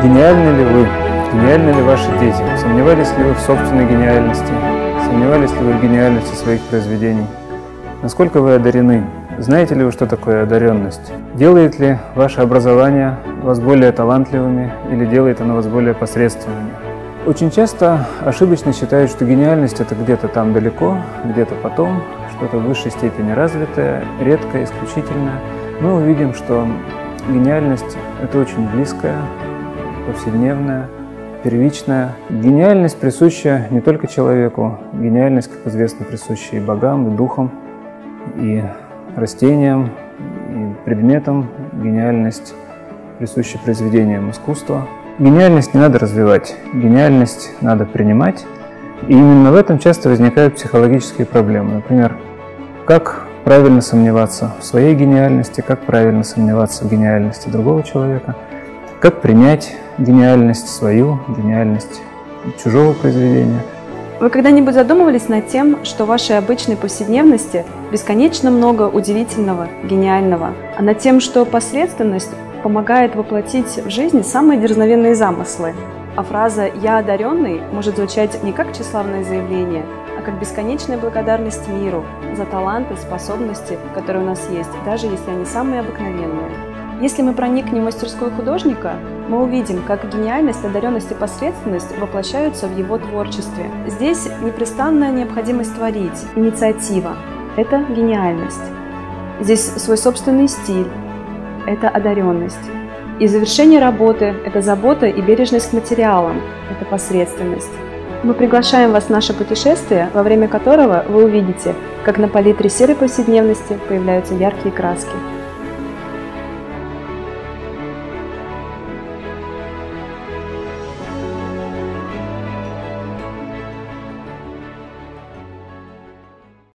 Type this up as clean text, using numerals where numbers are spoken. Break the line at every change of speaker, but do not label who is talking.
Гениальны ли вы? Гениальны ли ваши дети? Сомневались ли вы в собственной гениальности? Сомневались ли вы в гениальности своих произведений? Насколько вы одарены? Знаете ли вы, что такое одаренность? Делает ли ваше образование вас более талантливыми или делает оно вас более посредственными? Очень часто ошибочно считают, что гениальность – это где-то там далеко, где-то потом, что-то в высшей степени развитое, редкое, исключительное. Мы увидим, что гениальность – это очень близкая, повседневная, первичная. Гениальность присуща не только человеку, гениальность, как известно, присуща и богам, и духам, и растениям, и предметам. Гениальность присуща произведениям искусства. Гениальность не надо развивать, гениальность надо принимать. И именно в этом часто возникают психологические проблемы. Например, как правильно сомневаться в своей гениальности, как правильно сомневаться в гениальности другого человека, как принять гениальность свою, гениальность чужого произведения.
Вы когда-нибудь задумывались над тем, что в вашей обычной повседневности бесконечно много удивительного, гениального, а над тем, что посредственность помогает воплотить в жизни самые дерзновенные замыслы? А фраза «я одаренный» может звучать не как тщеславное заявление, а как бесконечная благодарность миру за таланты, способности, которые у нас есть, даже если они самые обыкновенные. Если мы проникнем в мастерскую художника, мы увидим, как гениальность, одаренность и посредственность воплощаются в его творчестве. Здесь непрестанная необходимость творить, инициатива – это гениальность. Здесь свой собственный стиль – это одаренность. И завершение работы – это забота и бережность к материалам – это посредственность. Мы приглашаем вас в наше путешествие, во время которого вы увидите, как на палитре серой повседневности появляются яркие краски.